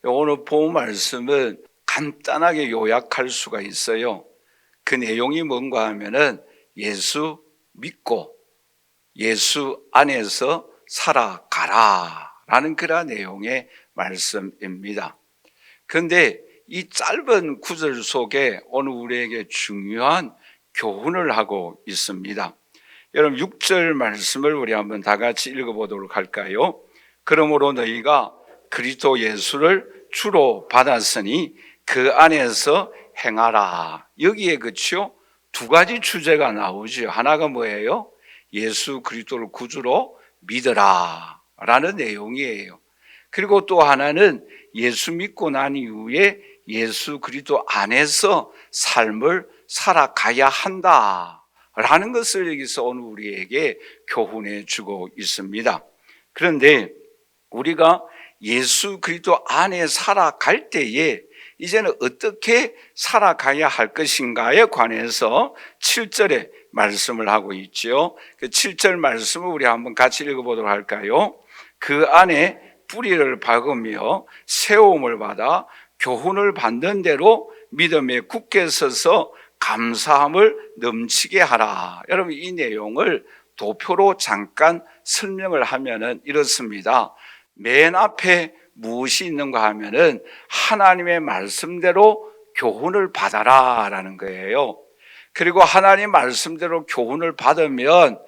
오늘 본 말씀은 간단하게 요약할 수가 있어요. 그 내용이 뭔가 하면은 예수 믿고 예수 안에서 살아가라 라는 그런 내용의 말씀입니다. 그런데 이 짧은 구절 속에 오늘 우리에게 중요한 교훈을 하고 있습니다. 여러분 6절 말씀을 우리 한번 다 같이 읽어보도록 할까요? 그러므로 너희가 그리스도 예수를 주로 받았으니 그 안에서 행하라. 여기에 그치요? 두 가지 주제가 나오죠. 하나가 뭐예요? 예수 그리스도를 구주로 믿으라 라는 내용이에요. 그리고 또 하나는 예수 믿고 난 이후에 예수 그리스도 안에서 삶을 살아가야 한다 라는 것을 여기서 오늘 우리에게 교훈해 주고 있습니다. 그런데 우리가 예수 그리스도 안에 살아갈 때에 이제는 어떻게 살아가야 할 것인가에 관해서 7절에 말씀을 하고 있죠. 그 7절 말씀을 우리 한번 같이 읽어보도록 할까요? 그 안에 뿌리를 박으며 세움을 받아 교훈을 받는 대로 믿음에 굳게 서서 감사함을 넘치게 하라. 여러분 이 내용을 도표로 잠깐 설명을 하면은 이렇습니다. 맨 앞에 무엇이 있는가 하면은 하나님의 말씀대로 교훈을 받아라 라는 거예요. 그리고 하나님 말씀대로 교훈을 받으면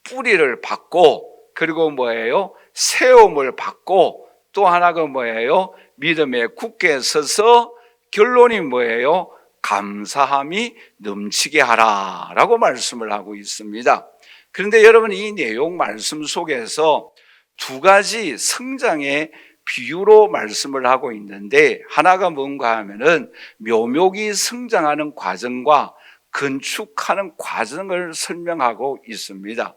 뿌리를 받고 그리고 뭐예요? 세움을 받고 또 하나가 뭐예요? 믿음에 굳게 서서 결론이 뭐예요? 감사함이 넘치게 하라 라고 말씀을 하고 있습니다. 그런데 여러분 이 내용 말씀 속에서 두 가지 성장의 비유로 말씀을 하고 있는데 하나가 뭔가 하면은 묘목이 성장하는 과정과 건축하는 과정을 설명하고 있습니다.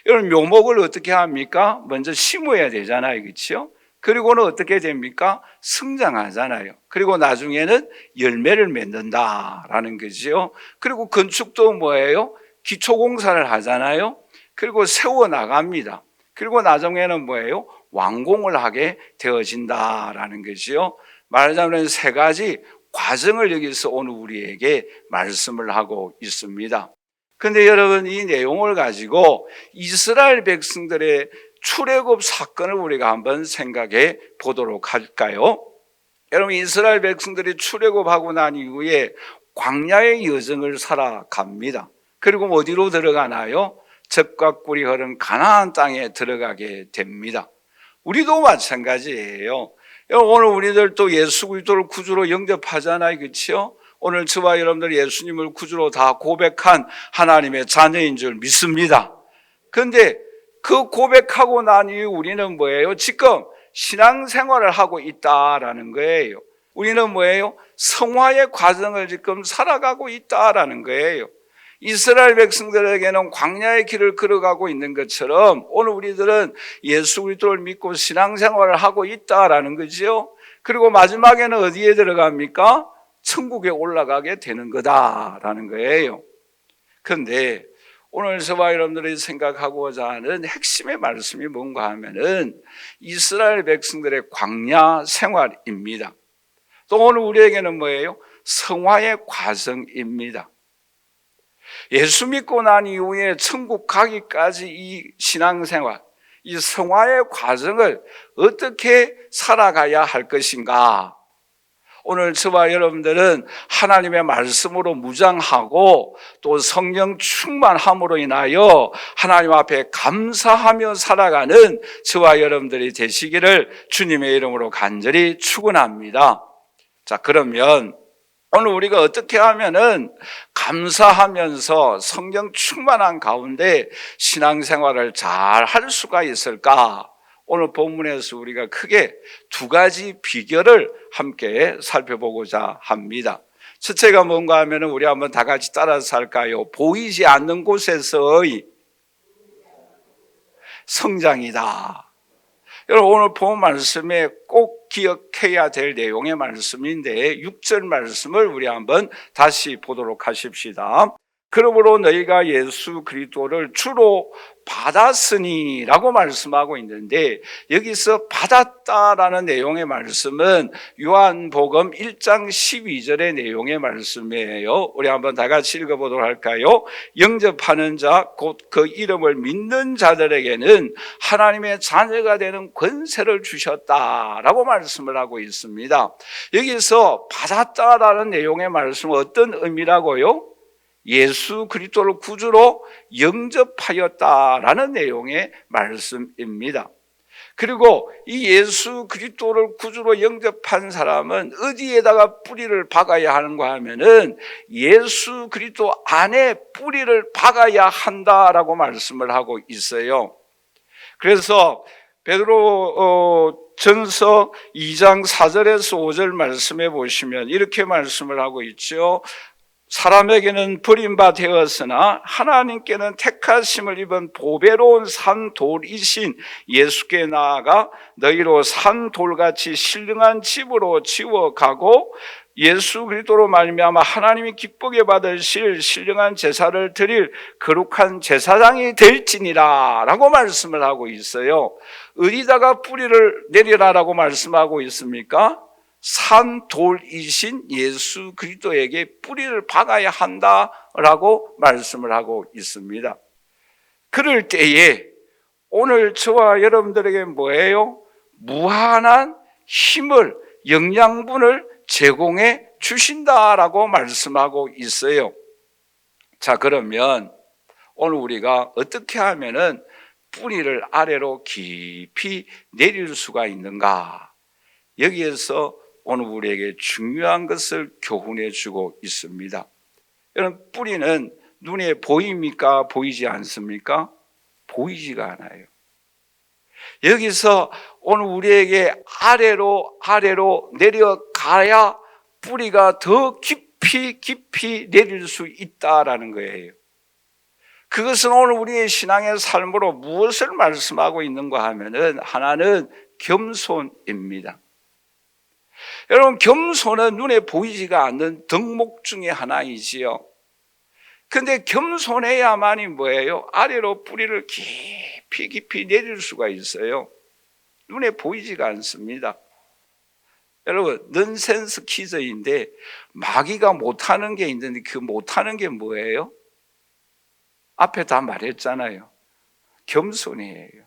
여러분 묘목을 어떻게 합니까? 먼저 심어야 되잖아요. 그렇죠? 그리고는 어떻게 됩니까? 성장하잖아요. 그리고 나중에는 열매를 맺는다라는 거죠. 그리고 건축도 뭐예요? 기초공사를 하잖아요. 그리고 세워나갑니다. 그리고 나중에는 뭐예요? 완공을 하게 되어진다라는 거죠. 말하자면 세 가지 과정을 여기서 오늘 우리에게 말씀을 하고 있습니다. 그런데 여러분 이 내용을 가지고 이스라엘 백성들의 출애굽 사건을 우리가 한번 생각해 보도록 할까요? 여러분 이스라엘 백성들이 출애굽하고 난 이후에 광야의 여정을 살아갑니다. 그리고 어디로 들어가나요? 젖과 꿀이 흐른 가나안 땅에 들어가게 됩니다. 우리도 마찬가지예요. 오늘 우리들 또 예수 그리스도를 구주로 영접하잖아요. 그렇죠? 오늘 저와 여러분들 예수님을 구주로 다 고백한 하나님의 자녀인 줄 믿습니다. 그런데 그 고백하고 난 이후 우리는 뭐예요? 지금 신앙생활을 하고 있다라는 거예요. 우리는 뭐예요? 성화의 과정을 지금 살아가고 있다라는 거예요. 이스라엘 백성들에게는 광야의 길을 걸어가고 있는 것처럼 오늘 우리들은 예수 그리스도를 믿고 신앙생활을 하고 있다라는 거죠. 그리고 마지막에는 어디에 들어갑니까? 천국에 올라가게 되는 거다라는 거예요. 그런데 오늘 저와 여러분들이 생각하고자 하는 핵심의 말씀이 뭔가 하면은 이스라엘 백성들의 광야 생활입니다. 또 오늘 우리에게는 뭐예요? 성화의 과정입니다. 예수 믿고 난 이후에 천국 가기까지 이 신앙생활, 이 성화의 과정을 어떻게 살아가야 할 것인가? 오늘 저와 여러분들은 하나님의 말씀으로 무장하고 또 성령 충만함으로 인하여 하나님 앞에 감사하며 살아가는 저와 여러분들이 되시기를 주님의 이름으로 간절히 축원합니다. 자, 그러면 오늘 우리가 어떻게 하면은 감사하면서 성령 충만한 가운데 신앙생활을 잘 할 수가 있을까? 오늘 본문에서 우리가 크게 두 가지 비결을 함께 살펴보고자 합니다. 첫째가 뭔가 하면은 우리 한번 다 같이 따라서 할까요? 보이지 않는 곳에서의 성장이다. 여러분 오늘 본 말씀에 꼭 기억해야 될 내용의 말씀인데 6절 말씀을 우리 한번 다시 보도록 하십시다. 그러므로 너희가 예수 그리스도를 주로 받았으니 라고 말씀하고 있는데, 여기서 받았다라는 내용의 말씀은 요한복음 1장 12절의 내용의 말씀이에요. 우리 한번 다 같이 읽어보도록 할까요? 영접하는 자 곧 그 이름을 믿는 자들에게는 하나님의 자녀가 되는 권세를 주셨다라고 말씀을 하고 있습니다. 여기서 받았다라는 내용의 말씀은 어떤 의미라고요? 예수 그리스도를 구주로 영접하였다라는 내용의 말씀입니다. 그리고 이 예수 그리스도를 구주로 영접한 사람은 어디에다가 뿌리를 박아야 하는가 하면은 예수 그리스도 안에 뿌리를 박아야 한다라고 말씀을 하고 있어요. 그래서 베드로 전서 2장 4절에서 5절 말씀해 보시면 이렇게 말씀을 하고 있죠. 사람에게는 버림바 되었으나 하나님께는 택하심을 입은 보배로운 산돌이신 예수께 나아가 너희로 산돌같이 신령한 집으로 지워가고 예수 그리스도로 말미암아 하나님이 기쁘게 받으실 신령한 제사를 드릴 거룩한 제사장이 될지니라 라고 말씀을 하고 있어요. 어디다가 뿌리를 내리라라고 말씀하고 있습니까? 산돌이신 예수 그리스도에게 뿌리를 박아야 한다라고 말씀을 하고 있습니다. 그럴 때에 오늘 저와 여러분들에게 뭐예요? 무한한 힘을, 영양분을 제공해 주신다라고 말씀하고 있어요. 자, 그러면 오늘 우리가 어떻게 하면은 뿌리를 아래로 깊이 내릴 수가 있는가? 여기에서 오늘 우리에게 중요한 것을 교훈해 주고 있습니다. 여러분, 뿌리는 눈에 보입니까? 보이지 않습니까? 보이지가 않아요. 여기서 오늘 우리에게 아래로 내려가야 뿌리가 더 깊이 내릴 수 있다라는 거예요. 그것은 오늘 우리의 신앙의 삶으로 무엇을 말씀하고 있는가 하면은 하나는 겸손입니다. 여러분, 겸손은 눈에 보이지가 않는 덕목 중에 하나이지요. 근데 겸손해야만이 뭐예요? 아래로 뿌리를 깊이 내릴 수가 있어요. 눈에 보이지가 않습니다. 여러분, 넌센스 퀴즈인데 마귀가 못하는 게 있는데 그 못하는 게 뭐예요? 앞에 다 말했잖아요. 겸손이에요.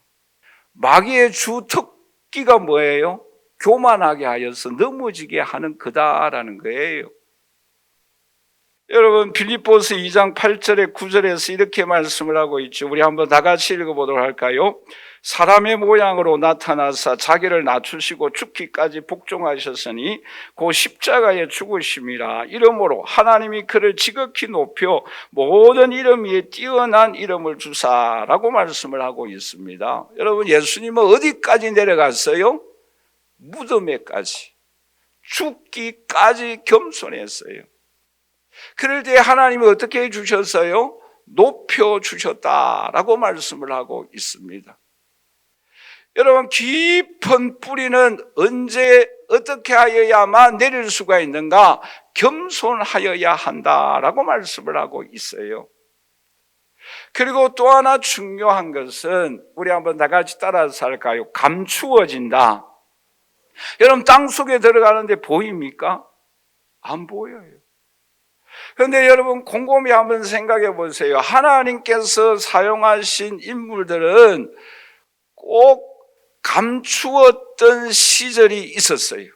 마귀의 주 특기가 뭐예요? 교만하게 하여서 넘어지게 하는 거다라는 거예요. 여러분, 빌립보서 2장 8절에 9절에서 이렇게 말씀을 하고 있죠. 우리 한번 다 같이 읽어보도록 할까요? 사람의 모양으로 나타나사 자기를 낮추시고 죽기까지 복종하셨으니 그 십자가에 죽으심이라. 이러므로 하나님이 그를 지극히 높여 모든 이름 위에 뛰어난 이름을 주사라고 말씀을 하고 있습니다. 여러분, 예수님은 어디까지 내려갔어요? 무덤에까지, 죽기까지 겸손했어요. 그럴 때 하나님이 어떻게 해주셨어요? 높여주셨다라고 말씀을 하고 있습니다. 여러분, 깊은 뿌리는 언제 어떻게 하여야만 내릴 수가 있는가? 겸손하여야 한다라고 말씀을 하고 있어요. 그리고 또 하나 중요한 것은 우리 한번 다 같이 따라서 할까요? 감추어진다. 여러분, 땅속에 들어가는데 보입니까? 안 보여요. 그런데 여러분, 곰곰이 한번 생각해 보세요. 하나님께서 사용하신 인물들은 꼭 감추었던 시절이 있었어요.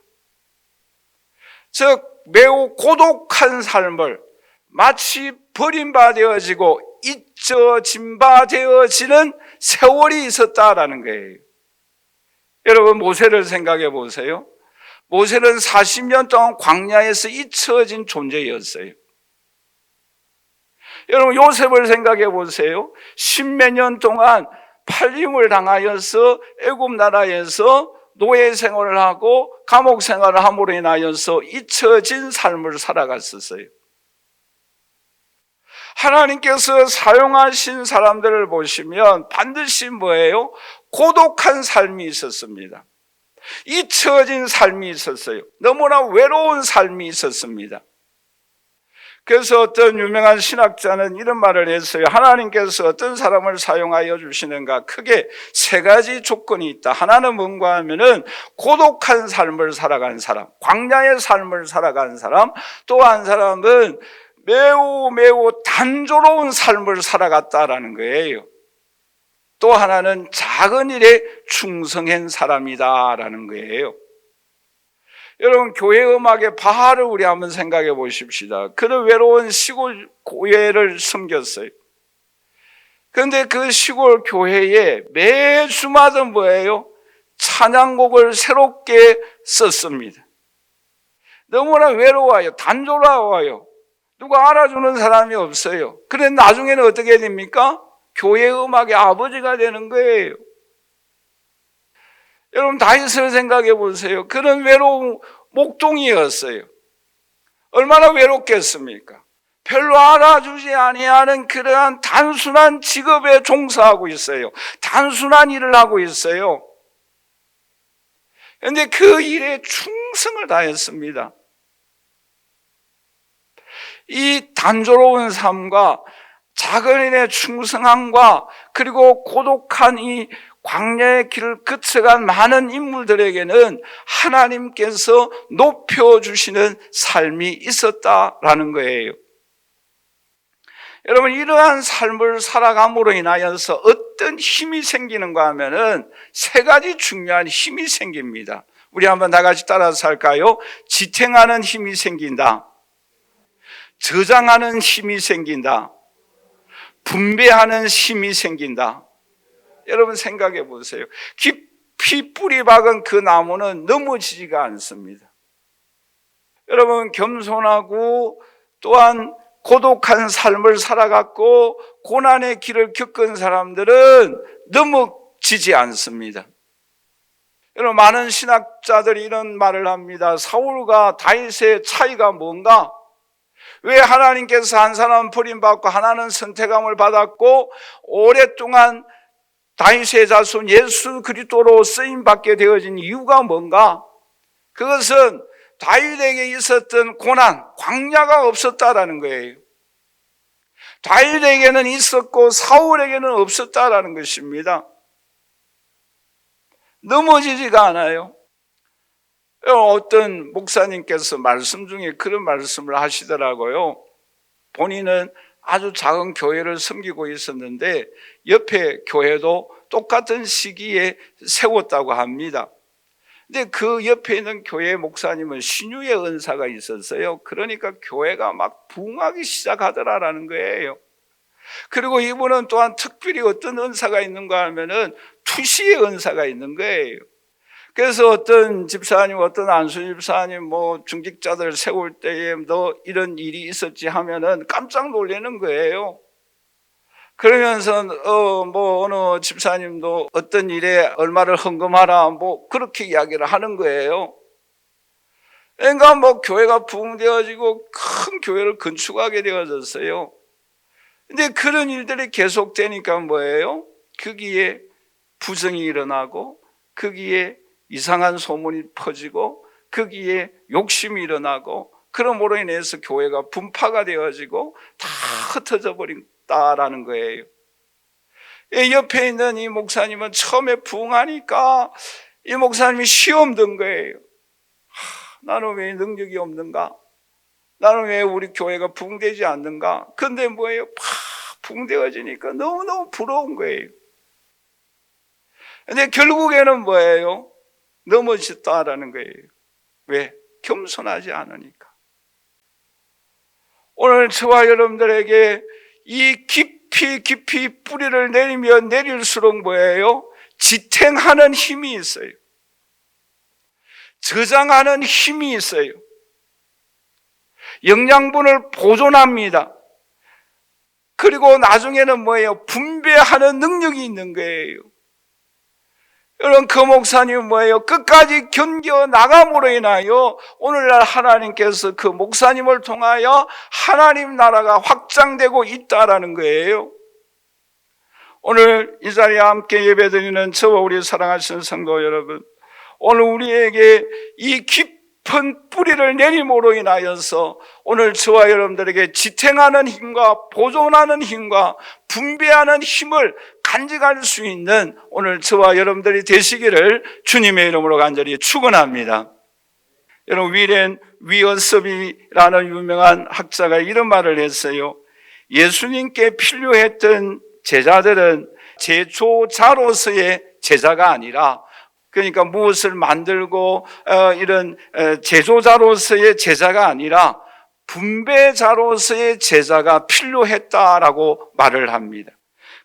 즉 매우 고독한 삶을 마치 버림받아지고 잊혀진 바 되어지는 세월이 있었다라는 거예요. 여러분, 모세를 생각해 보세요. 모세는 40년 동안 광야에서 잊혀진 존재였어요. 여러분, 요셉을 생각해 보세요. 10몇 년 동안 팔림을 당하여서 애굽 나라에서 노예 생활을 하고 감옥 생활을 함으로 인하여서 잊혀진 삶을 살아갔었어요. 하나님께서 사용하신 사람들을 보시면 반드시 뭐예요? 고독한 삶이 있었습니다. 잊혀진 삶이 있었어요. 너무나 외로운 삶이 있었습니다. 그래서 어떤 유명한 신학자는 이런 말을 했어요. 하나님께서 어떤 사람을 사용하여 주시는가? 크게 세 가지 조건이 있다. 하나는 뭔가 하면은 고독한 삶을 살아간 사람, 광야의 삶을 살아간 사람, 또 한 사람은 매우 단조로운 삶을 살아갔다라는 거예요. 또 하나는 작은 일에 충성한 사람이다라는 거예요. 여러분, 교회 음악의 바하를 우리 한번 생각해 보십시다. 그는 외로운 시골 교회를 섬겼어요. 그런데 그 시골 교회에 매주마다 뭐예요? 찬양곡을 새롭게 썼습니다. 너무나 외로워요. 단조로워요. 누가 알아주는 사람이 없어요. 그런데 나중에는 어떻게 됩니까? 교회 음악의 아버지가 되는 거예요. 여러분, 다윗을 생각해 보세요. 그는 외로운 목동이었어요. 얼마나 외롭겠습니까? 별로 알아주지 아니하는 그러한 단순한 직업에 종사하고 있어요. 단순한 일을 하고 있어요. 그런데 그 일에 충성을 다했습니다. 이 단조로운 삶과 작은 일에 충성함과 그리고 고독한 이 광야의 길을 거쳐간 많은 인물들에게는 하나님께서 높여주시는 삶이 있었다라는 거예요. 여러분, 이러한 삶을 살아감으로 인하여서 어떤 힘이 생기는가 하면은 세 가지 중요한 힘이 생깁니다. 우리 한번 다 같이 따라서 할까요? 지탱하는 힘이 생긴다. 저장하는 힘이 생긴다. 분배하는 힘이 생긴다. 여러분, 생각해 보세요. 깊이 뿌리 박은 그 나무는 넘어지지가 않습니다. 여러분, 겸손하고 또한 고독한 삶을 살아갔고 고난의 길을 겪은 사람들은 넘어지지 않습니다. 여러분, 많은 신학자들이 이런 말을 합니다. 사울과 다윗의 차이가 뭔가? 왜 하나님께서 한 사람은 버림받고 하나는 선택함을 받았고 오랫동안 다윗의 자손 예수 그리스도로 쓰임받게 되어진 이유가 뭔가? 그것은 다윗에게 있었던 고난, 광야가 없었다라는 거예요. 다윗에게는 있었고 사울에게는 없었다라는 것입니다. 넘어지지가 않아요. 어떤 목사님께서 말씀 중에 그런 말씀을 하시더라고요. 본인은 아주 작은 교회를 섬기고 있었는데 옆에 교회도 똑같은 시기에 세웠다고 합니다. 근데 그 옆에 있는 교회 목사님은 신유의 은사가 있었어요. 그러니까 교회가 막 부흥하기 시작하더라라는 거예요. 그리고 이분은 또한 특별히 어떤 은사가 있는가 하면은 투시의 은사가 있는 거예요. 그래서 어떤 집사님, 어떤 안수 집사님, 중직자들 세울 때에 너 이런 일이 있었지 하면은 깜짝 놀라는 거예요. 그러면서 어느 집사님도 어떤 일에 얼마를 헌금하라 그렇게 이야기를 하는 거예요. 그러니까 교회가 부흥되어지고 큰 교회를 건축하게 되어졌어요. 근데 그런 일들이 계속되니까 뭐예요? 거기에 부정이 일어나고 거기에 이상한 소문이 퍼지고 거기에 욕심이 일어나고 그러므로 인해서 교회가 분파가 되어지고 다 흩어져 버린다라는 거예요. 옆에 있는 이 목사님은 처음에 부흥하니까 이 목사님이 시험 든 거예요. 나는 왜 능력이 없는가? 나는 왜 우리 교회가 부흥되지 않는가? 근데 뭐예요? 부흥되어지니까 너무너무 부러운 거예요. 근데 결국에는 뭐예요? 넘어졌다라는 거예요. 왜? 겸손하지 않으니까. 오늘 저와 여러분들에게 이 깊이 뿌리를 내리면 내릴수록 뭐예요? 지탱하는 힘이 있어요. 저장하는 힘이 있어요. 영양분을 보존합니다. 그리고 나중에는 뭐예요? 분배하는 능력이 있는 거예요. 여러분, 그 목사님은 뭐예요? 끝까지 견뎌 나감으로 인하여 오늘날 하나님께서 그 목사님을 통하여 하나님 나라가 확장되고 있다라는 거예요. 오늘 이 자리에 함께 예배드리는 저와 우리 사랑하시는 성도 여러분, 오늘 우리에게 이 깊은 깊은 뿌리를 내림으로 인하여서 오늘 저와 여러분들에게 지탱하는 힘과 보존하는 힘과 분배하는 힘을 간직할 수 있는 오늘 저와 여러분들이 되시기를 주님의 이름으로 간절히 축원합니다. 여러분, 위렌 위어섭이라는 유명한 학자가 이런 말을 했어요. 예수님께 필요했던 제자들은 제조자로서의 제자가 아니라, 그러니까 무엇을 만들고 이런 제조자로서의 제자가 아니라 분배자로서의 제자가 필요했다라고 말을 합니다.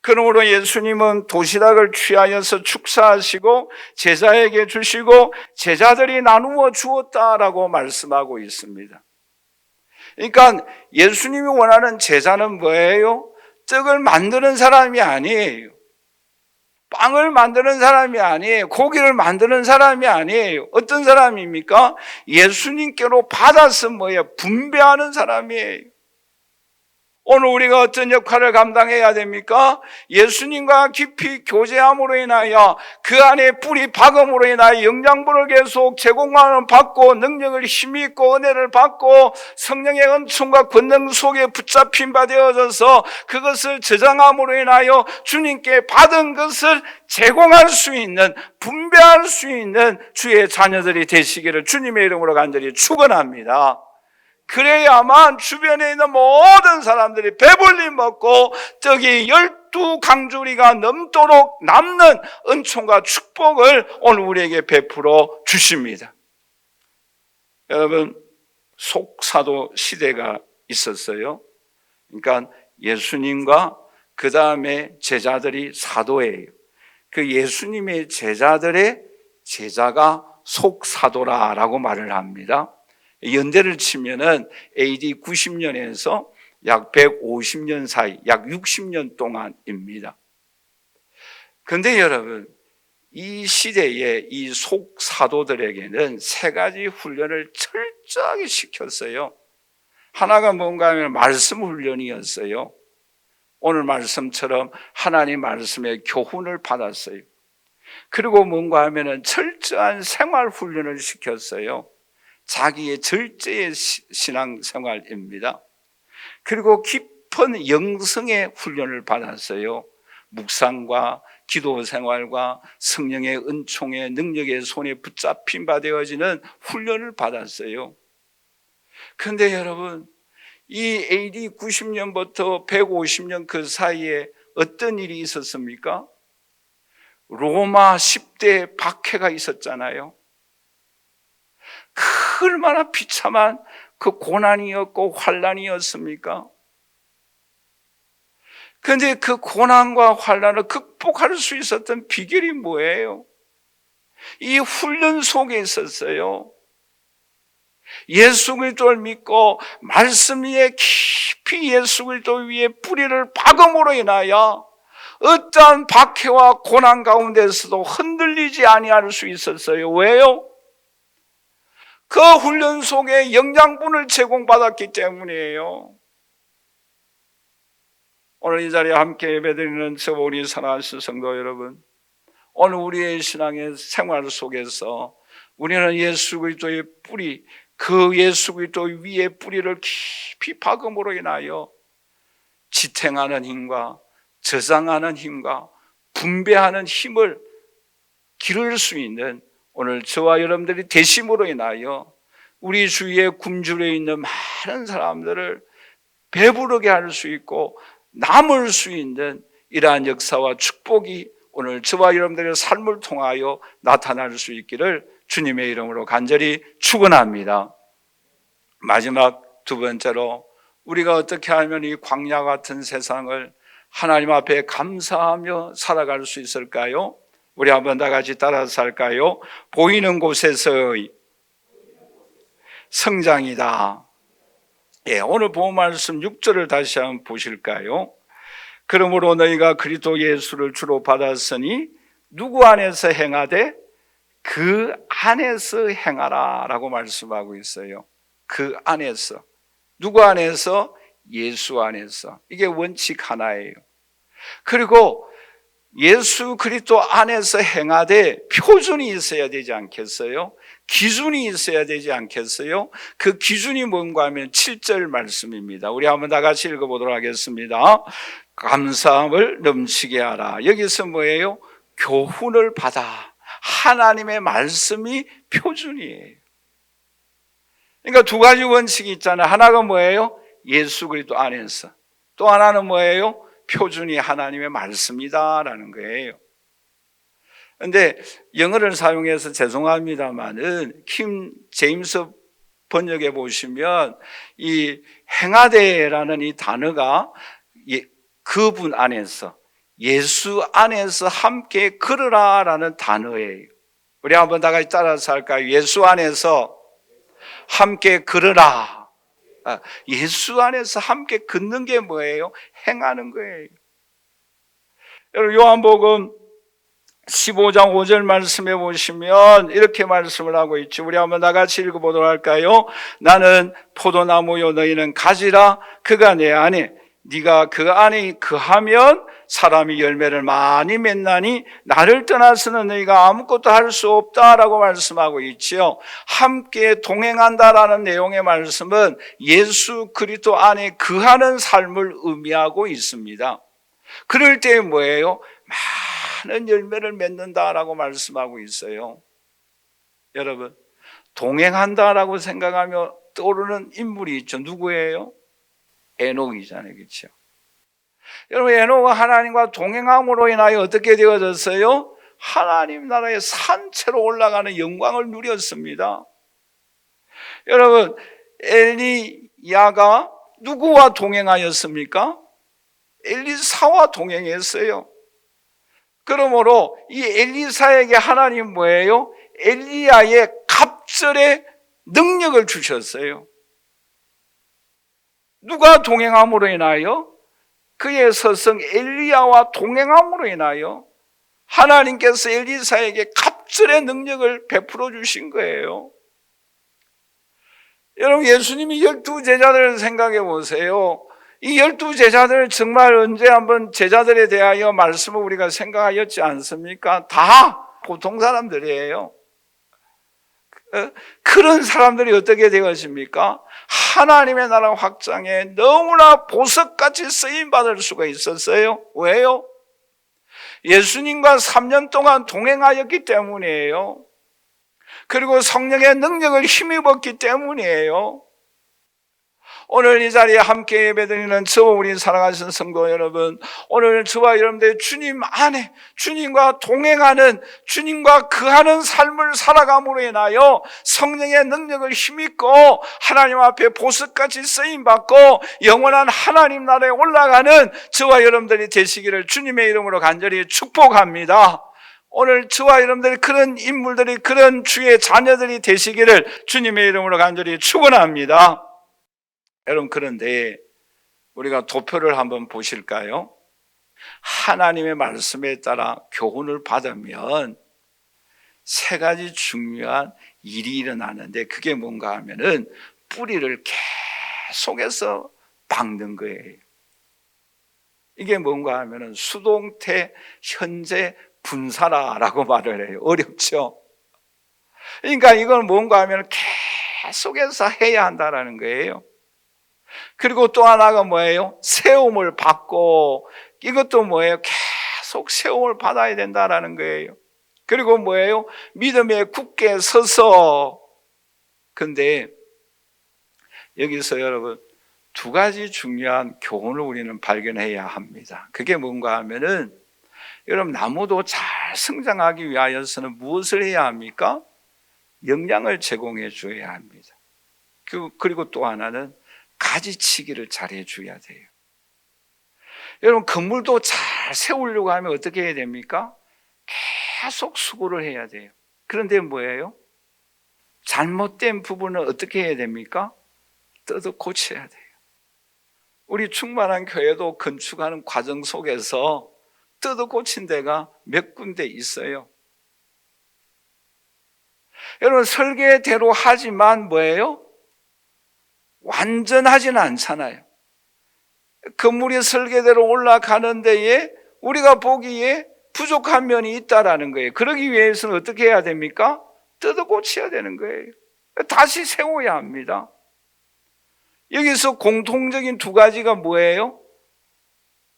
그러므로 예수님은 도시락을 취하여서 축사하시고 제자에게 주시고 제자들이 나누어 주었다라고 말씀하고 있습니다. 그러니까 예수님이 원하는 제자는 뭐예요? 떡을 만드는 사람이 아니에요. 빵을 만드는 사람이 아니에요. 고기를 만드는 사람이 아니에요. 어떤 사람입니까? 예수님께로 받아서 뭐예요? 분배하는 사람이에요. 오늘 우리가 어떤 역할을 감당해야 됩니까? 예수님과 깊이 교제함으로 인하여 그 안에 뿌리 박음으로 인하여 영양분을 계속 제공하는 받고 능력을 힘이 있고 은혜를 받고 성령의 은총과 권능 속에 붙잡힌 바 되어져서 그것을 저장함으로 인하여 주님께 받은 것을 제공할 수 있는, 분배할 수 있는 주의 자녀들이 되시기를 주님의 이름으로 간절히 축원합니다. 그래야만 주변에 있는 모든 사람들이 배불리 먹고 떡이 12강주리가 넘도록 남는 은총과 축복을 오늘 우리에게 베풀어 주십니다. 여러분, 속사도 시대가 있었어요. 그러니까 예수님과 그 다음에 제자들이 사도예요. 그 예수님의 제자들의 제자가 속사도라라고 말을 합니다. 연대를 치면은 AD 90년에서 약 150년 사이, 약 60년 동안입니다. 그런데 여러분, 이 시대에 이 속사도들에게는 세 가지 훈련을 철저하게 시켰어요. 하나가 뭔가 하면 말씀 훈련이었어요. 오늘 말씀처럼 하나님 말씀의 교훈을 받았어요. 그리고 뭔가 하면은 철저한 생활 훈련을 시켰어요. 자기의 절제의 신앙생활입니다. 그리고 깊은 영성의 훈련을 받았어요. 묵상과 기도생활과 성령의 은총의 능력의 손에 붙잡힌 바 되어지는 훈련을 받았어요. 그런데 여러분, 이 AD 90년부터 150년 그 사이에 어떤 일이 있었습니까? 로마 10대 박해가 있었잖아요. 얼마나 비참한 그 고난이었고 환난이었습니까? 그런데 그 고난과 환난을 극복할 수 있었던 비결이 뭐예요? 이 훈련 속에 있었어요. 예수 그리스도를 믿고 말씀 위에 깊이 예수 그리스도 위에 뿌리를 박음으로 인하여 어떠한 박해와 고난 가운데서도 흔들리지 아니할 수 있었어요. 왜요? 그 훈련 속에 영양분을 제공받았기 때문이에요. 오늘 이 자리에 함께 예배드리는 저 우리 사랑하는 성도 여러분, 오늘 우리의 신앙의 생활 속에서 우리는 예수 그리스도의 뿌리, 그 예수 그리스도 위에 뿌리를 깊이 박음으로 인하여 지탱하는 힘과 저장하는 힘과 분배하는 힘을 기를 수 있는 오늘 저와 여러분들이 되심으로 인하여 우리 주위에 굶주려 있는 많은 사람들을 배부르게 할 수 있고 남을 수 있는 이러한 역사와 축복이 오늘 저와 여러분들의 삶을 통하여 나타날 수 있기를 주님의 이름으로 간절히 축원합니다. 마지막 두 번째로 우리가 어떻게 하면 이 광야 같은 세상을 하나님 앞에 감사하며 살아갈 수 있을까요? 우리 한번 다 같이 따라서 할까요? 보이는 곳에서의 성장이다. 예, 오늘 본 말씀 6절을 다시 한번 보실까요? 그러므로 너희가 그리스도 예수를 주로 받았으니 누구 안에서 행하되 그 안에서 행하라 라고 말씀하고 있어요. 그 안에서. 누구 안에서? 예수 안에서. 이게 원칙 하나예요. 그리고 예수 그리스도 안에서 행하되 표준이 있어야 되지 않겠어요? 기준이 있어야 되지 않겠어요? 그 기준이 뭔가 하면 7절 말씀입니다. 우리 한번 다 같이 읽어보도록 하겠습니다. 감사함을 넘치게 하라. 여기서 뭐예요? 교훈을 받아. 하나님의 말씀이 표준이에요. 그러니까 두 가지 원칙이 있잖아요. 하나가 뭐예요? 예수 그리스도 안에서. 또 하나는 뭐예요? 표준이 하나님의 말씀이다라는 거예요. 그런데 영어를 사용해서 죄송합니다만은 킴 제임스 번역에 보시면 이 행하되라는 이 단어가 그분 안에서, 예수 안에서 함께 걸으라라는 단어예요. 우리 한번 다 같이 따라서 할까요? 예수 안에서 함께 걸으라. 예수 안에서 함께 걷는 게 뭐예요? 행하는 거예요. 여러분 요한복음 15장 5절 말씀해 보시면 이렇게 말씀을 하고 있죠. 우리 한번 다 같이 읽어보도록 할까요? 나는 포도나무요 너희는 가지라. 그가 내 안에 네가 그 안에 거하면 사람이 열매를 많이 맺나니 나를 떠나서는 너희가 아무것도 할 수 없다라고 말씀하고 있지요. 함께 동행한다라는 내용의 말씀은 예수 그리스도 안에 거하는 삶을 의미하고 있습니다. 그럴 때 뭐예요? 많은 열매를 맺는다라고 말씀하고 있어요. 여러분, 동행한다라고 생각하며 떠오르는 인물이 있죠. 누구예요? 에녹이잖아요. 그렇죠? 여러분, 에녹은 하나님과 동행함으로 인하여 어떻게 되어졌어요? 하나님 나라의 산채로 올라가는 영광을 누렸습니다. 여러분, 엘리야가 누구와 동행하였습니까? 엘리사와 동행했어요. 그러므로 이 엘리사에게 하나님 뭐예요? 엘리야의 갑절의 능력을 주셨어요. 누가 동행함으로 인하여? 그의 스승 엘리야와 동행함으로 인하여 하나님께서 엘리사에게 갑절의 능력을 베풀어 주신 거예요. 여러분, 예수님이 12제자들을 생각해 보세요. 이 12제자들 정말 언제 한번 제자들에 대하여 말씀을 우리가 생각하였지 않습니까? 다 보통 사람들이에요. 그런 사람들이 어떻게 되었습니까? 하나님의 나라 확장에 너무나 보석같이 쓰임받을 수가 있었어요. 왜요? 예수님과 3년 동안 동행하였기 때문이에요. 그리고 성령의 능력을 힘입었기 때문이에요. 오늘 이 자리에 함께 예배드리는 저와 우리 사랑하신 성도 여러분, 오늘 저와 여러분들 주님 안에 주님과 동행하는, 주님과 거하는 삶을 살아감으로 인하여 성령의 능력을 힘입고 하나님 앞에 보석같이 쓰임받고 영원한 하나님 나라에 올라가는 저와 여러분들이 되시기를 주님의 이름으로 간절히 축복합니다. 오늘 저와 여러분들이 그런 인물들이, 그런 주의 자녀들이 되시기를 주님의 이름으로 간절히 축원합니다. 여러분, 그런데 우리가 도표를 한번 보실까요? 하나님의 말씀에 따라 교훈을 받으면 세 가지 중요한 일이 일어나는데, 그게 뭔가 하면은 뿌리를 계속해서 박는 거예요. 이게 뭔가 하면은 수동태 현재 분사라라고 말을 해요. 어렵죠? 그러니까 이건 뭔가 하면 계속해서 해야 한다라는 거예요. 그리고 또 하나가 뭐예요? 세움을 받고, 이것도 뭐예요? 계속 세움을 받아야 된다라는 거예요. 그리고 뭐예요? 믿음에 굳게 서서. 근데 여기서 여러분 두 가지 중요한 교훈을 우리는 발견해야 합니다. 그게 뭔가 하면은, 여러분, 나무도 잘 성장하기 위하여서는 무엇을 해야 합니까? 영양을 제공해 줘야 합니다. 그리고 또 하나는 가지치기를 잘 해줘야 돼요. 여러분, 건물도 잘 세우려고 하면 어떻게 해야 됩니까? 계속 수고를 해야 돼요. 그런데 뭐예요? 잘못된 부분은 어떻게 해야 됩니까? 뜯어 고쳐야 돼요. 우리 충만한 교회도 건축하는 과정 속에서 뜯어 고친 데가 몇 군데 있어요. 여러분, 설계대로 하지만 뭐예요? 완전하지는 않잖아요. 건물이 설계대로 올라가는 데에 우리가 보기에 부족한 면이 있다라는 거예요. 그러기 위해서는 어떻게 해야 됩니까? 뜯어 고쳐야 되는 거예요. 다시 세워야 합니다. 여기서 공통적인 두 가지가 뭐예요?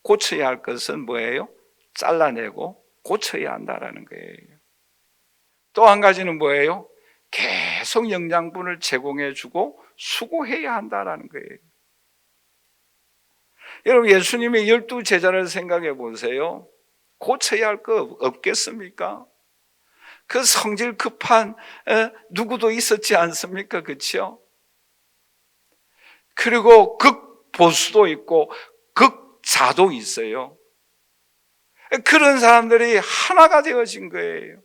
고쳐야 할 것은 뭐예요? 잘라내고 고쳐야 한다라는 거예요. 또 한 가지는 뭐예요? 계속 영양분을 제공해주고 수고해야 한다라는 거예요. 여러분, 예수님의 12제자를 생각해 보세요. 고쳐야 할 거 없겠습니까? 그 성질 급한 누구도 있었지 않습니까? 그렇죠? 그리고 극보수도 있고 극자도 있어요. 그런 사람들이 하나가 되어진 거예요.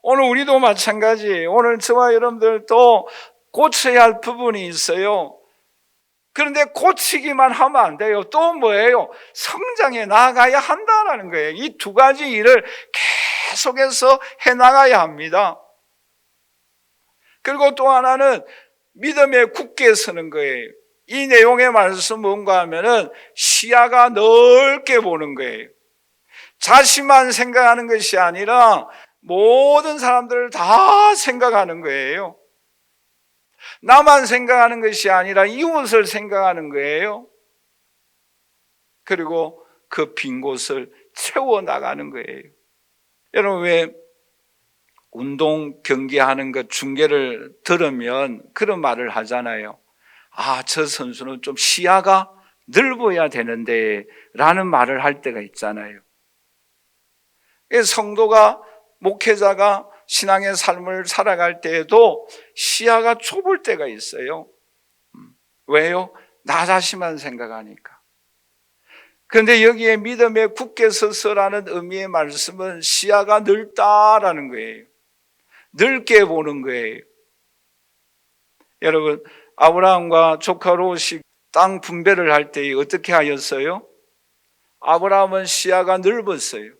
오늘 우리도 마찬가지. 오늘 저와 여러분들도 고쳐야 할 부분이 있어요. 그런데 고치기만 하면 안 돼요. 또 뭐예요? 성장해 나가야 한다는 거예요. 이 두 가지 일을 계속해서 해나가야 합니다. 그리고 또 하나는 믿음에 굳게 서는 거예요. 이 내용의 말씀 뭔가 하면은 시야가 넓게 보는 거예요. 자신만 생각하는 것이 아니라 모든 사람들을 다 생각하는 거예요. 나만 생각하는 것이 아니라 이웃을 생각하는 거예요. 그리고 그 빈 곳을 채워나가는 거예요. 여러분, 왜 운동 경기하는 것 중계를 들으면 그런 말을 하잖아요. 아, 저 선수는 좀 시야가 넓어야 되는데 라는 말을 할 때가 있잖아요. 성도가, 목회자가 신앙의 삶을 살아갈 때에도 시야가 좁을 때가 있어요. 왜요? 나 자신만 생각하니까. 그런데 여기에 믿음에 굳게 서서라는 의미의 말씀은 시야가 넓다라는 거예요. 넓게 보는 거예요. 여러분, 아브라함과 조카 롯이 땅 분배를 할 때 어떻게 하였어요? 아브라함은 시야가 넓었어요.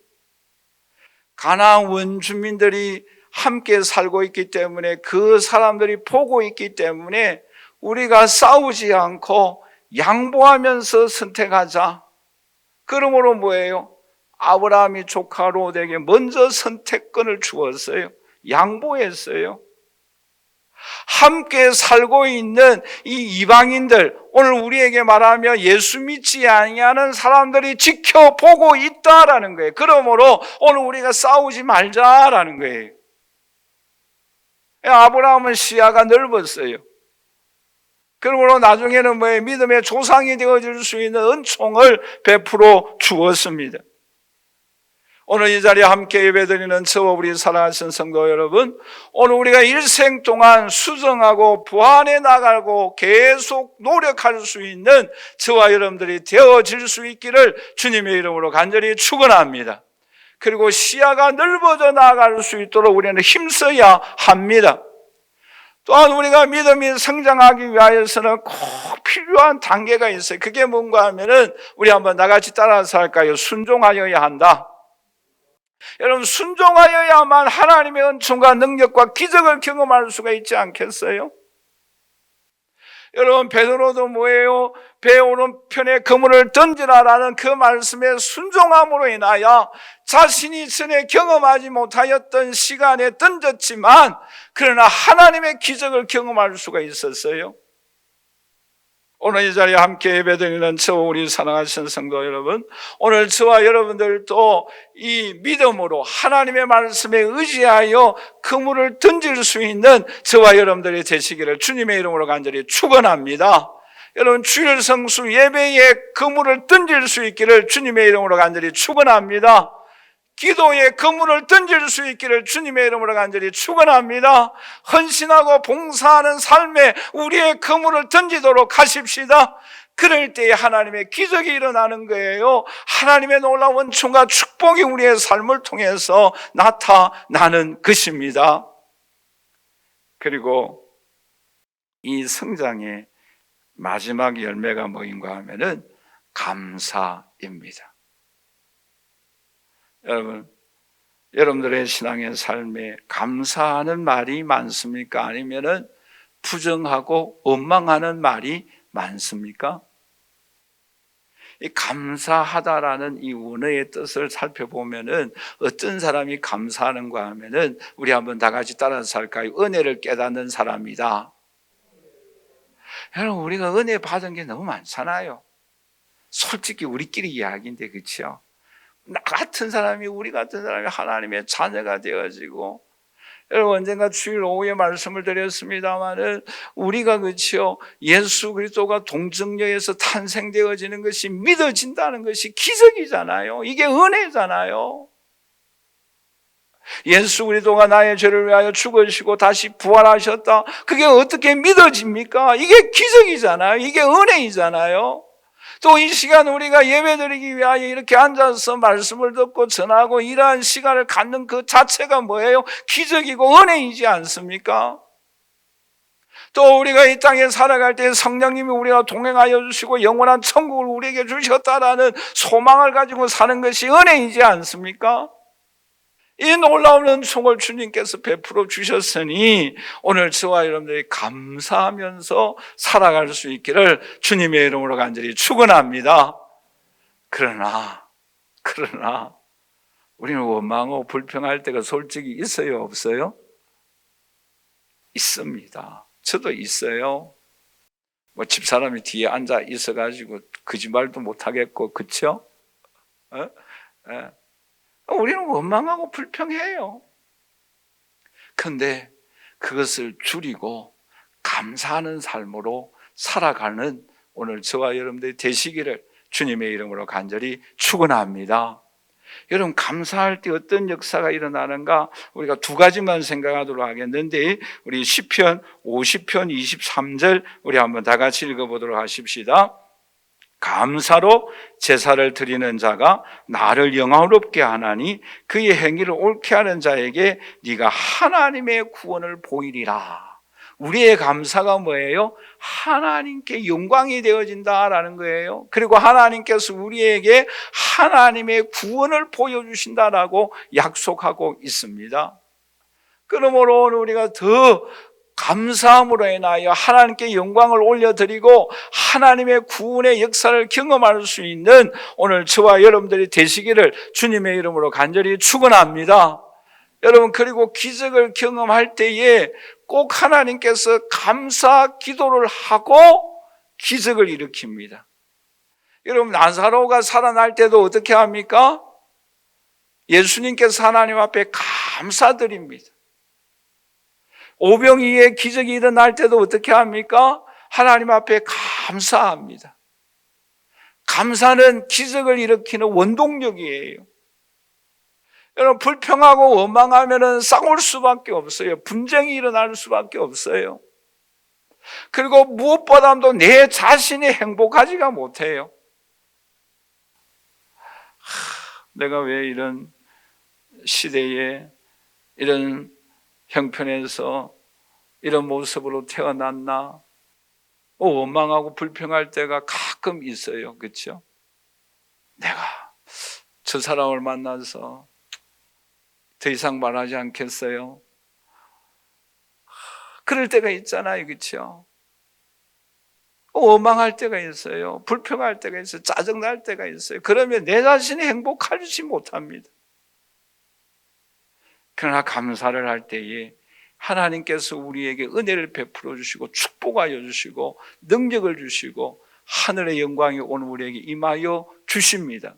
가나안 원주민들이 함께 살고 있기 때문에, 그 사람들이 보고 있기 때문에 우리가 싸우지 않고 양보하면서 선택하자. 그러므로 뭐예요? 아브라함이 조카 롯에게 먼저 선택권을 주었어요. 양보했어요. 함께 살고 있는 이 이방인들, 오늘 우리에게 말하면 예수 믿지 아니하는 사람들이 지켜보고 있다라는 거예요. 그러므로 오늘 우리가 싸우지 말자라는 거예요. 아브라함은 시야가 넓었어요. 그러므로 나중에는 뭐예요? 믿음의 조상이 되어줄 수 있는 은총을 베풀어 주었습니다. 오늘 이 자리에 함께 예배드리는 저와 우리 사랑하신 성도 여러분, 오늘 우리가 일생 동안 수정하고 보완해 나가고 계속 노력할 수 있는 저와 여러분들이 되어질 수 있기를 주님의 이름으로 간절히 축원합니다. 그리고 시야가 넓어져 나갈 수 있도록 우리는 힘써야 합니다. 또한 우리가 믿음이 성장하기 위하여서는 꼭 필요한 단계가 있어요. 그게 뭔가 하면은 우리 한번 나같이 따라서 할까요? 순종하여야 한다. 여러분, 순종하여야만 하나님의 은총과 능력과 기적을 경험할 수가 있지 않겠어요? 여러분, 베드로도 뭐예요? 배 오른편에 그물을 던지라라는 그 말씀에 순종함으로 인하여 자신이 전에 경험하지 못하였던 시간에 던졌지만 그러나 하나님의 기적을 경험할 수가 있었어요. 오늘 이 자리에 함께 예배드리는 저와 우리 사랑하신 성도 여러분, 오늘 저와 여러분들도 이 믿음으로 하나님의 말씀에 의지하여 그물을 던질 수 있는 저와 여러분들이 되시기를 주님의 이름으로 간절히 축원합니다. 여러분, 주일 성수 예배에 그물을 던질 수 있기를 주님의 이름으로 간절히 축원합니다. 기도에 그물을 던질 수 있기를 주님의 이름으로 간절히 축원합니다. 헌신하고 봉사하는 삶에 우리의 그물을 던지도록 하십시다. 그럴 때에 하나님의 기적이 일어나는 거예요. 하나님의 놀라운 은총과 축복이 우리의 삶을 통해서 나타나는 것입니다. 그리고 이 성장의 마지막 열매가 뭐인가 하면은 감사입니다. 여러분, 여러분들의 신앙의 삶에 감사하는 말이 많습니까? 아니면은 부정하고 원망하는 말이 많습니까? 이 감사하다라는 이 원어의 뜻을 살펴보면은 어떤 사람이 감사하는가 하면은 우리 한번 다 같이 따라서 할까요? 은혜를 깨닫는 사람이다. 여러분, 우리가 은혜 받은 게 너무 많잖아요. 솔직히 우리끼리 이야기인데, 그렇죠? 우리 같은 사람이 하나님의 자녀가 되어지고, 여러분, 언젠가 주일 오후에 말씀을 드렸습니다마는 우리가 그렇죠, 예수 그리스도가 동정녀에서 탄생되어지는 것이 믿어진다는 것이 기적이잖아요. 이게 은혜잖아요. 예수 그리스도가 나의 죄를 위하여 죽으시고 다시 부활하셨다. 그게 어떻게 믿어집니까? 이게 기적이잖아요. 이게 은혜이잖아요. 또 이 시간 우리가 예배드리기 위하여 이렇게 앉아서 말씀을 듣고 전하고 이러한 시간을 갖는 그 자체가 뭐예요? 기적이고 은혜이지 않습니까? 또 우리가 이 땅에 살아갈 때 성령님이 우리와 동행하여 주시고 영원한 천국을 우리에게 주셨다라는 소망을 가지고 사는 것이 은혜이지 않습니까? 이 놀라운 은총을 주님께서 베풀어 주셨으니 오늘 저와 여러분들이 감사하면서 살아갈 수 있기를 주님의 이름으로 간절히 축원합니다. 그러나 우리는 원망하고 불평할 때가 솔직히 있어요, 없어요? 있습니다. 저도 있어요. 뭐 집사람이 뒤에 앉아 있어가지고 거짓말도 못하겠고, 그쵸? 우리는 원망하고 불평해요. 그런데 그것을 줄이고 감사하는 삶으로 살아가는 오늘 저와 여러분들이 되시기를 주님의 이름으로 간절히 축원합니다. 여러분, 감사할 때 어떤 역사가 일어나는가? 우리가 두 가지만 생각하도록 하겠는데, 우리 시편 50편 23절 우리 한번 다 같이 읽어보도록 하십시다. 감사로 제사를 드리는 자가 나를 영화롭게 하나니 그의 행위를 옳게 하는 자에게 네가 하나님의 구원을 보이리라. 우리의 감사가 뭐예요? 하나님께 영광이 되어진다라는 거예요. 그리고 하나님께서 우리에게 하나님의 구원을 보여주신다라고 약속하고 있습니다. 그러므로 우리가 더 감사함으로 인하여 하나님께 영광을 올려드리고 하나님의 구원의 역사를 경험할 수 있는 오늘 저와 여러분들이 되시기를 주님의 이름으로 간절히 축원합니다. 여러분, 그리고 기적을 경험할 때에 꼭 하나님께서 감사 기도를 하고 기적을 일으킵니다. 여러분, 나사로가 살아날 때도 어떻게 합니까? 예수님께서 하나님 앞에 감사드립니다. 오병이의 기적이 일어날 때도 어떻게 합니까? 하나님 앞에 감사합니다. 감사는 기적을 일으키는 원동력이에요. 여러분, 불평하고 원망하면 싸울 수밖에 없어요. 분쟁이 일어날 수밖에 없어요. 그리고 무엇보다도 내 자신이 행복하지가 못해요. 내가 왜 이런 시대에 이런 형편에서 이런 모습으로 태어났나? 원망하고 불평할 때가 가끔 있어요. 그렇죠? 내가 저 사람을 만나서 더 이상 말하지 않겠어요. 그럴 때가 있잖아요. 그렇죠? 원망할 때가 있어요. 불평할 때가 있어요. 짜증날 때가 있어요. 그러면 내 자신이 행복하지 못합니다. 그러나 감사를 할 때에 하나님께서 우리에게 은혜를 베풀어 주시고 축복하여 주시고 능력을 주시고 하늘의 영광이 오늘 우리에게 임하여 주십니다.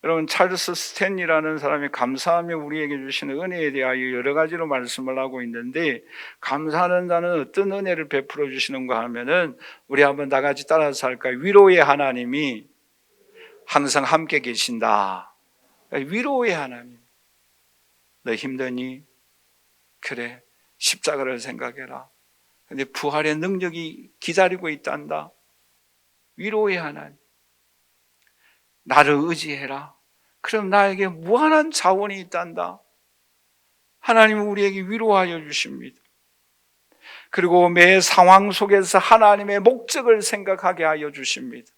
여러분, 찰스 스탠리라는 사람이 감사하며 우리에게 주시는 은혜에 대하여 여러 가지로 말씀을 하고 있는데, 감사하는 자는 어떤 은혜를 베풀어 주시는가 하면은 우리 한번 다 같이 따라서 할까요? 위로의 하나님이 항상 함께 계신다. 위로의 하나님. 너 힘드니? 그래, 십자가를 생각해라. 근데 부활의 능력이 기다리고 있단다. 위로의 하나님. 나를 의지해라. 그럼 나에게 무한한 자원이 있단다. 하나님은 우리에게 위로하여 주십니다. 그리고 매 상황 속에서 하나님의 목적을 생각하게 하여 주십니다.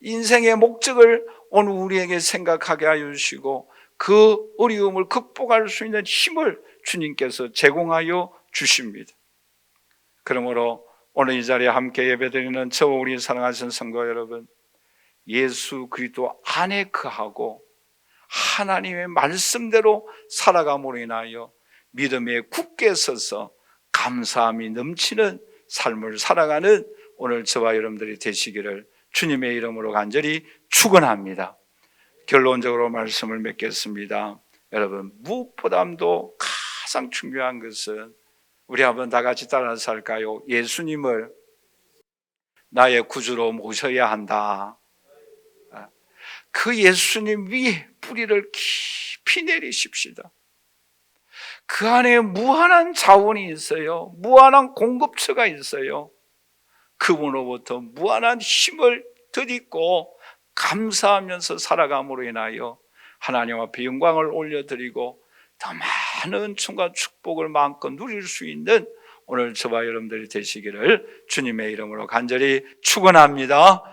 인생의 목적을 오늘 우리에게 생각하게 하여 주시고 그 어려움을 극복할 수 있는 힘을 주님께서 제공하여 주십니다. 그러므로 오늘 이 자리에 함께 예배드리는 저와 우리 사랑하신 성도 여러분, 예수 그리스도 안에 거하고 하나님의 말씀대로 살아감으로 인하여 믿음에 굳게 서서 감사함이 넘치는 삶을 살아가는 오늘 저와 여러분들이 되시기를 주님의 이름으로 간절히 축원합니다. 결론적으로 말씀을 맺겠습니다. 여러분, 무엇보다도 가장 중요한 것은 우리 한번 다 같이 따라서 할까요? 예수님을 나의 구주로 모셔야 한다. 그 예수님 위에 뿌리를 깊이 내리십시다. 그 안에 무한한 자원이 있어요. 무한한 공급처가 있어요. 그분으로부터 무한한 힘을 덧입고 감사하면서 살아감으로 인하여 하나님 앞에 영광을 올려드리고 더 많은 은총과 축복을 마음껏 누릴 수 있는 오늘 저와 여러분들이 되시기를 주님의 이름으로 간절히 축원합니다.